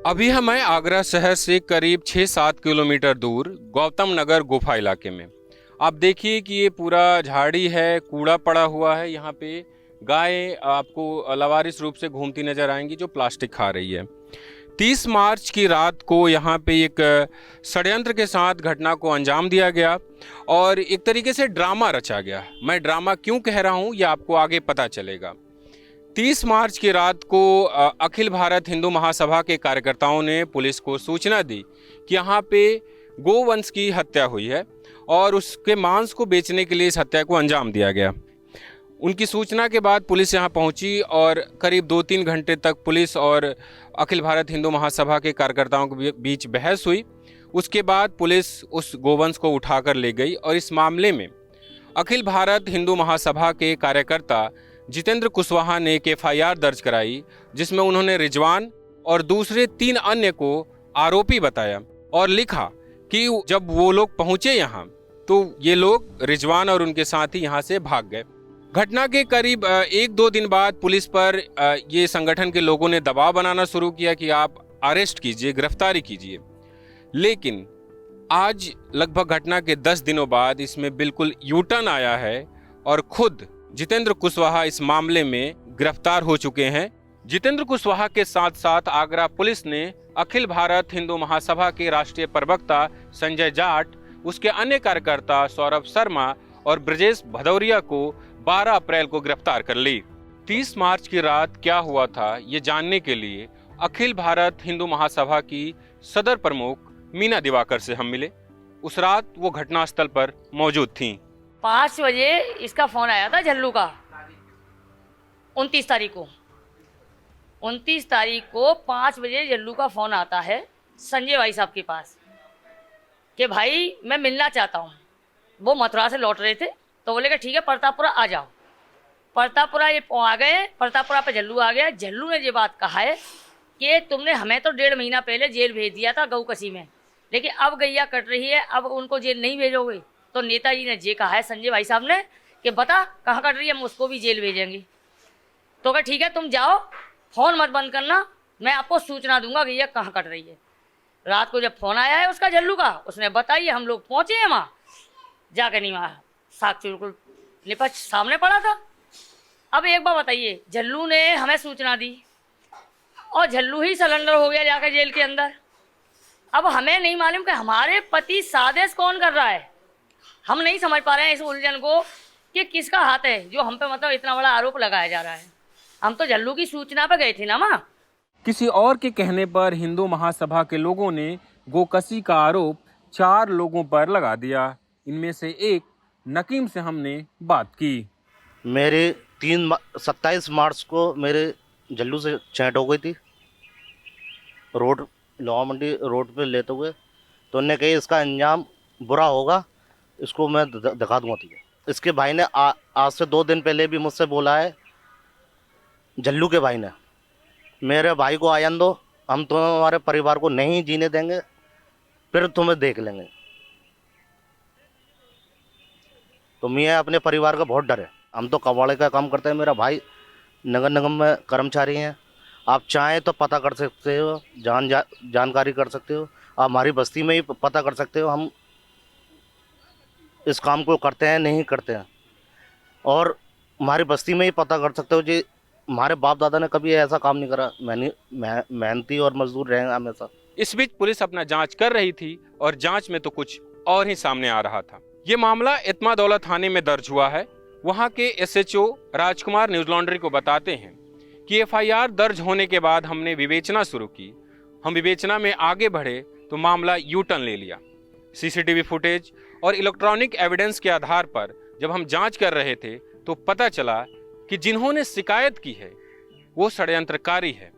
अभी हम हैं आगरा शहर से करीब 6-7 किलोमीटर दूर गौतम नगर गुफा इलाके में। आप देखिए कि ये पूरा झाड़ी है, कूड़ा पड़ा हुआ है। यहाँ पे गाय आपको लावारिस रूप से घूमती नजर आएंगी जो प्लास्टिक खा रही है। 30 मार्च की रात को यहाँ पे एक षड्यंत्र के साथ घटना को अंजाम दिया गया और एक तरीके से ड्रामा रचा गया। मैं ड्रामा क्यों कह रहा हूँ ये आपको आगे पता चलेगा। 30 मार्च की रात को अखिल भारत हिंदू महासभा के कार्यकर्ताओं ने पुलिस को सूचना दी कि यहाँ पे गोवंश की हत्या हुई है और उसके मांस को बेचने के लिए इस हत्या को अंजाम दिया गया। उनकी सूचना के बाद पुलिस यहाँ पहुँची और करीब 2-3 घंटे तक पुलिस और अखिल भारत हिंदू महासभा के कार्यकर्ताओं के बीच बहस हुई। उसके बाद पुलिस उस गोवंश को उठाकर ले गई और इस मामले में अखिल भारत हिंदू महासभा के कार्यकर्ता जितेंद्र कुशवाहा ने एक FIR दर्ज कराई, जिसमें उन्होंने रिजवान और दूसरे 3 अन्य को आरोपी बताया और लिखा कि जब वो लोग पहुंचे यहाँ तो ये लोग रिजवान और उनके साथी यहाँ से भाग गए। घटना के करीब 1-2 दिन बाद पुलिस पर ये संगठन के लोगों ने दबाव बनाना शुरू किया कि आप अरेस्ट कीजिए, गिरफ्तारी कीजिए। लेकिन आज लगभग घटना के 10 दिनों बाद इसमें बिल्कुल यूटर्न आया है और खुद जितेंद्र कुशवाहा इस मामले में गिरफ्तार हो चुके हैं। जितेंद्र कुशवाहा के साथ साथ आगरा पुलिस ने अखिल भारत हिंदू महासभा के राष्ट्रीय प्रवक्ता संजय जाट, उसके अन्य कार्यकर्ता सौरभ शर्मा और ब्रजेश भदौरिया को 12 अप्रैल को गिरफ्तार कर ली। 30 मार्च की रात क्या हुआ था ये जानने के लिए अखिल भारत हिंदू महासभा की सदर प्रमुख मीना दिवाकर से हम मिले। उस रात वो घटनास्थल पर मौजूद थीं। 5 बजे इसका फोन आया था झल्लू का। 29 तारीख को 5 बजे झल्लू का फोन आता है संजय भाई साहब के पास कि भाई मैं मिलना चाहता हूँ। वो मथुरा से लौट रहे थे तो बोले कि ठीक है प्रतापपुरा आ जाओ। प्रतापपुरा ये आ गए। प्रतापपुरा पे झल्लू आ गया। झल्लू ने ये बात कहा है कि तुमने हमें तो 1.5 महीना पहले जेल भेज दिया था गऊ कसी में, लेकिन अब गैया कट रही है, अब उनको जेल नहीं भेजोगे। तो नेताजी ने ये कहा है संजय भाई साहब ने कि बता कहाँ कट रही है, हम उसको भी जेल भेजेंगे। तो कहा ठीक है तुम जाओ, फ़ोन मत बंद करना, मैं आपको सूचना दूंगा कि ये कहाँ कट रही है। रात को जब फ़ोन आया है उसका झल्लू का, उसने बताइए हम लोग पहुँचे हैं वहाँ। जाकर नहीं वहाँ साक्षी बिल्कुल निपट सामने पड़ा था। अब एक बार बताइए, झल्लू ने हमें सूचना दी और झल्लू ही सरेंडर हो गया जाकर जेल के अंदर। अब हमें नहीं मालूम कि हमारे पति साजिश कौन कर रहा है। हम नहीं समझ पा रहे हैं इस उलझन को कि किसका हाथ है जो हम पे मतलब इतना बड़ा आरोप लगाया जा रहा है। हम तो झल्लू की सूचना पे गए थे ना माँ। किसी और के कहने पर हिंदू महासभा के लोगों ने गोकसी का आरोप 4 लोगों पर लगा दिया। इनमें से एक नकीम से हमने बात की। मेरे 27 मार्च को मेरे झल्लू से चैट हो गई थी रोड लोहा मंडी रोड पे लेते हुए। तो उन्होंने कही इसका अंजाम बुरा होगा, इसको मैं दिखा दूंगा तुझे। इसके भाई ने आज से 2 दिन पहले भी मुझसे बोला है, झल्लू के भाई ने, मेरे भाई को आयन दो, हम तुम्हारे परिवार को नहीं जीने देंगे, फिर तुम्हें देख लेंगे। तो मैं अपने परिवार का बहुत डर है। हम तो कबाड़े का काम करते हैं, मेरा भाई नगर निगम में कर्मचारी हैं। आप चाहें तो पता कर सकते हो, जानकारी कर सकते हो, आप हमारी बस्ती में ही पता कर सकते हो हम इस काम को करते हैं नहीं करते हैं। और हमारी बस्ती में ही पता कर सकते हो जी हमारे बाप दादा ने कभी ऐसा काम नहीं करा। मेहनती और मजदूर रहे हमेशा। इस बीच पुलिस अपना जांच कर रही थी और जांच में तो कुछ और ही सामने आ रहा था। ये मामला इत्मादौला थाने में दर्ज हुआ है। वहाँ के SHO राजकुमार न्यूज लॉन्ड्री को बताते हैं कि FIR दर्ज होने के बाद हमने विवेचना शुरू की। हम विवेचना में आगे बढ़े तो मामला यूटर्न ले लिया। CCTV फुटेज और इलेक्ट्रॉनिक एविडेंस के आधार पर जब हम जांच कर रहे थे तो पता चला कि जिन्होंने शिकायत की है वो षड्यंत्रकारी है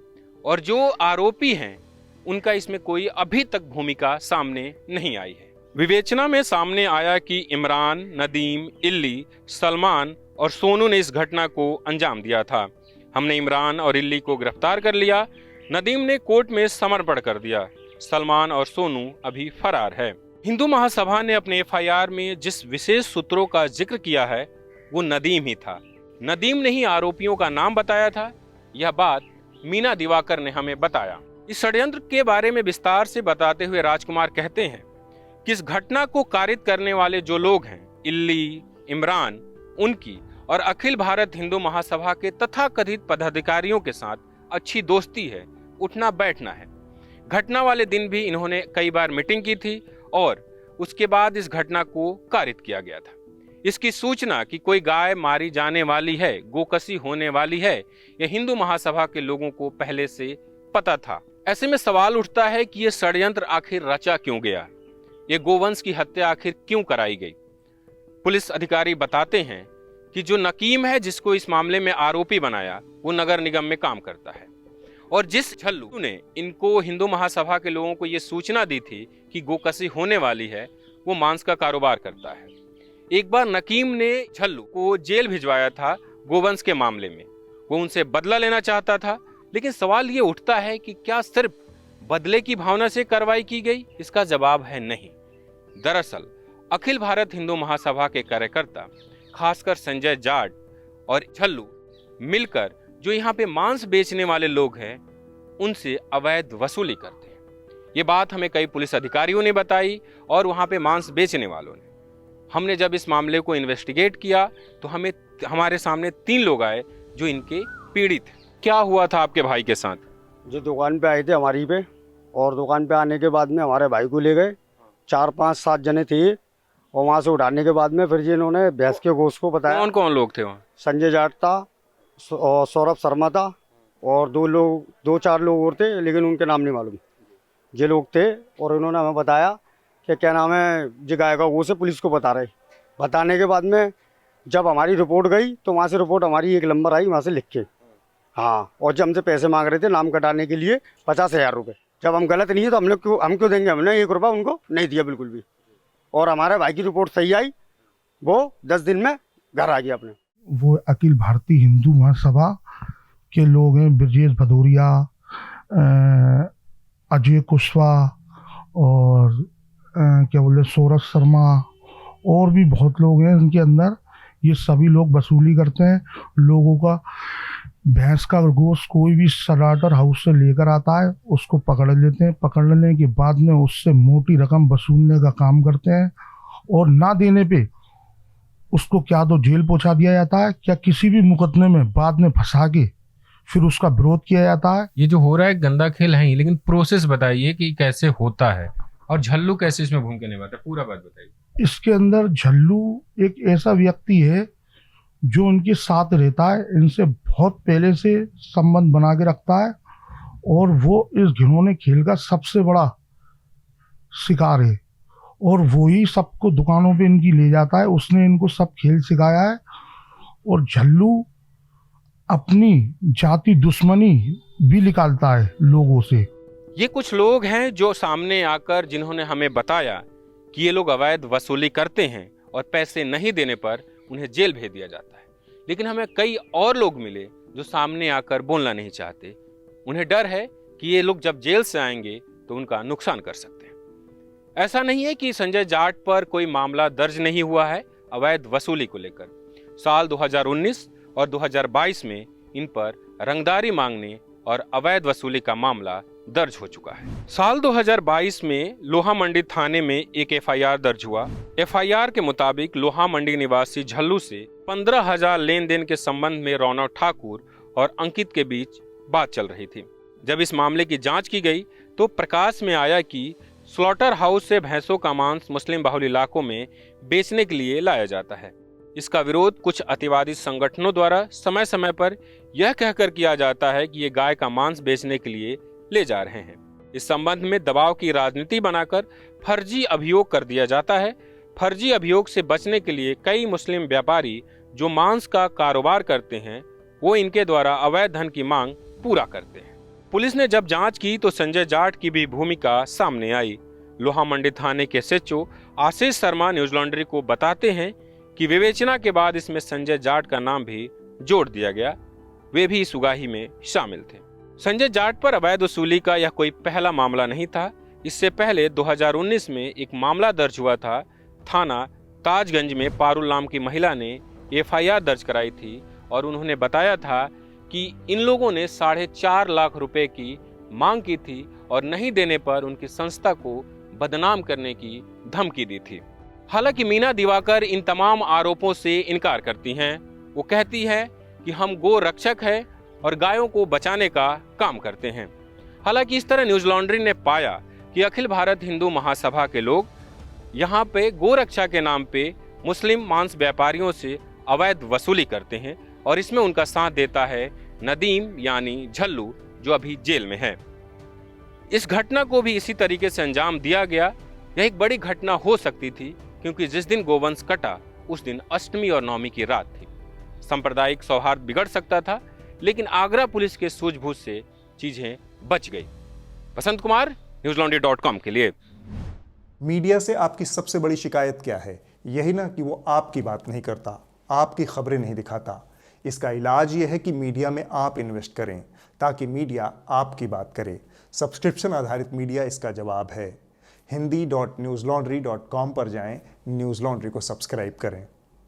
और जो आरोपी हैं उनका इसमें कोई अभी तक भूमिका सामने नहीं आई है। विवेचना में सामने आया कि इमरान, नदीम, इल्ली, सलमान और सोनू ने इस घटना को अंजाम दिया था। हमने इमरान और इल्ली को गिरफ्तार कर लिया। नदीम ने कोर्ट में समर्पण कर दिया। सलमान और सोनू अभी फरार है। हिंदू महासभा ने अपने FIR में जिस विशेष सूत्रों का जिक्र किया है वो नदीम ही था। नदीम ने ही आरोपियों का नाम बताया था। यह बात मीना दिवाकर ने हमें बताया। इस षड्यंत्र के बारे में विस्तार से बताते हुए राजकुमार कहते हैं कि इस घटना को कारित करने वाले जो लोग हैं, इल्ली, इमरान, उनकी और अखिल भारत हिंदू महासभा के तथाकथित पदाधिकारियों के साथ अच्छी दोस्ती है, उठना बैठना है। घटना वाले दिन भी इन्होंने कई बार मीटिंग की थी और उसके बाद इस घटना को कारित किया गया था। इसकी सूचना कि कोई गाय मारी जाने वाली है, गोकसी होने वाली है, यह हिंदू महासभा के लोगों को पहले से पता था। ऐसे में सवाल उठता है कि यह षड्यंत्र आखिर रचा क्यों गया, ये गोवंश की हत्या आखिर क्यों कराई गई। पुलिस अधिकारी बताते हैं कि जो नकीम है, जिसको इस मामले में आरोपी बनाया, वो नगर निगम में काम करता है और जिस झल्लू ने इनको हिंदू महासभा के लोगों को ये सूचना दी थी कि गोकसी होने वाली है, वो मांस का कारोबार करता है। एक बार नकीम ने झल्लू को जेल भिजवाया था गोवंश के मामले में। वो उनसे बदला लेना चाहता था, लेकिन सवाल ये उठता है कि क्या सिर्फ बदले की भावना से कार्रवाई की गई? इसका जवाब है नहीं। दरअसल अखिल भारत हिंदू महासभा के कार्यकर्ता, खासकर संजय जाट और झल्लू मिलकर जो यहाँ पे मांस बेचने वाले लोग हैं, उनसे अवैध वसूली करते हैं। ये बात हमें कई पुलिस अधिकारियों ने बताई और वहाँ पे मांस बेचने वालों ने। हमने जब इस मामले को इन्वेस्टिगेट किया तो हमारे सामने 3 लोग आए जो इनके पीड़ित थे। क्या हुआ था आपके भाई के साथ? जो दुकान पे आए थे हमारी पे, और दुकान पे आने के बाद में हमारे भाई को ले गए। 4, 5, 7 जने थे और वहाँ से उठाने के बाद में फिर जी इन्होंने भैंस के गोश्त को बताया। कौन कौन लोग थे वहाँ? संजय जाट था और सौरभ शर्मा था और 2-4 लोग और थे, लेकिन उनके नाम नहीं मालूम। ये लोग थे और उन्होंने हमें बताया कि क्या नाम है, जो गाय का गोश्त है, पुलिस को बता रहे। बताने के बाद में जब हमारी रिपोर्ट गई तो वहाँ से रिपोर्ट हमारी 1 नंबर आई, वहाँ से लिख के। हाँ, और जब हमसे पैसे मांग रहे थे नाम कटाने के लिए 50,000 रुपये। जब हम गलत नहीं है तो हम क्यों देंगे? हमने 1 रुपया उनको नहीं दिया बिल्कुल भी। और हमारे भाई की रिपोर्ट सही आई, वो 10 दिन में घर आ गया अपने। वो अखिल भारतीय हिंदू महासभा के लोग हैं, ब्रजेश भदौरिया, अजय कुशवाहा और क्या बोले सौरभ शर्मा, और भी बहुत लोग हैं इनके अंदर। ये सभी लोग वसूली करते हैं लोगों का। भैंस का गोश्त कोई भी स्लाटर हाउस से लेकर आता है, उसको पकड़ लेते हैं। पकड़ने के बाद में उससे मोटी रकम वसूलने का काम करते हैं और ना देने पे उसको क्या तो जेल पहुंचा दिया जाता है, क्या किसी भी मुकदमे में बाद में फंसा के फिर उसका विरोध किया जाता है। ये जो हो रहा है गंदा खेल है, लेकिन प्रोसेस बताइए कि कैसे होता है और झल्लू कैसे इसमें भूमिका निभाता है, पूरा बात बताइए। इसके अंदर झल्लू एक ऐसा व्यक्ति है जो उनके साथ रहता है, इनसे बहुत पहले से संबंध बना के रखता है और वो इस घिनौने खेल का सबसे बड़ा शिकार है और वो ही सबको दुकानों पे इनकी ले जाता है। उसने इनको सब खेल सिखाया है और झल्लू अपनी जाति दुश्मनी भी निकालता है लोगों से। ये कुछ लोग हैं जो सामने आकर जिन्होंने हमें बताया कि ये लोग अवैध वसूली करते हैं और पैसे नहीं देने पर उन्हें जेल भेज दिया जाता है। लेकिन हमें कई और लोग मिले जो सामने आकर बोलना नहीं चाहते। उन्हें डर है कि ये लोग जब जेल से आएंगे तो उनका नुकसान कर सकते हैं। ऐसा नहीं है कि संजय जाट पर कोई मामला दर्ज नहीं हुआ है अवैध वसूली को लेकर। साल 2019 और 2022 में इन पर रंगदारी मांगने और अवैध वसूली का मामला दर्ज हो चुका है। साल 2022 में लोहा मंडी थाने में एक एफआईआर दर्ज हुआ। एफआईआर के मुताबिक लोहा मंडी निवासी झल्लू से 15,000 लेन देन के संबंध में रौनक ठाकुर और अंकित के बीच बात चल रही थी। जब इस मामले की जांच की गई तो प्रकाश में आया कि स्लॉटर हाउस से भैंसों का मांस मुस्लिम बाहुल इलाकों में बेचने के लिए लाया जाता है। इसका विरोध कुछ अतिवादी संगठनों द्वारा समय समय पर यह कहकर किया जाता है कि ये गाय का मांस बेचने के लिए ले जा रहे हैं। इस संबंध में दबाव की राजनीति बनाकर फर्जी अभियोग कर दिया जाता है। फर्जी अभियोग से बचने के लिए कई मुस्लिम व्यापारी जो मांस का कारोबार करते हैं, वो इनके द्वारा अवैध धन की मांग पूरा करते हैं। पुलिस ने जब जांच की तो संजय जाट की भी भूमिका सामने आई। लोहा मंडी थाने के SHO Ashish Sharma news laundry को बताते हैं कि विवेचना के बाद इसमें संजय जाट का नाम भी जोड़ दिया गया। वे भी इस उगाही में शामिल थे। संजय जाट पर अवैध वसूली का यह कोई पहला मामला नहीं था। इससे पहले 2019 में एक मामला दर्ज हुआ था। थाना ताजगंज में पारुल नाम की महिला ने एफआईआर दर्ज कराई थी और उन्होंने बताया था कि इन लोगों ने 4.5 लाख रुपए की मांग की थी और नहीं देने पर उनकी संस्था को बदनाम करने की धमकी दी थी। हालांकि मीना दिवाकर इन तमाम आरोपों से इनकार करती हैं। वो कहती है कि हम गो रक्षक है और गायों को बचाने का काम करते हैं। हालांकि इस तरह न्यूज लॉन्ड्री ने पाया कि अखिल भारत हिंदू महासभा के लोग यहाँ पे गोरक्षा के नाम पे मुस्लिम मांस व्यापारियों से अवैध वसूली करते हैं और इसमें उनका साथ देता है नदीम यानी झल्लू, जो अभी जेल में है। इस घटना को भी इसी तरीके से अंजाम दिया गया। यह एक बड़ी घटना हो सकती थी क्योंकि जिस दिन गोवंश कटा उस दिन अष्टमी और नवमी की रात थी। सांप्रदायिक सौहार्द बिगड़ सकता था, लेकिन आगरा पुलिस के सूझबूझ से चीजें बच गई। बसंत कुमार, newslaundry.com के लिए। मीडिया से आपकी सबसे बड़ी शिकायत क्या है? यही ना कि वो आपकी बात नहीं करता, आपकी खबरें नहीं दिखाता। इसका इलाज ये है कि मीडिया में आप इन्वेस्ट करें ताकि मीडिया आपकी बात करे। सब्सक्रिप्शन आधारित मीडिया इसका जवाब है। hindi.newslaundry.com पर जाएं, न्यूज़ लॉन्ड्री को सब्सक्राइब करें।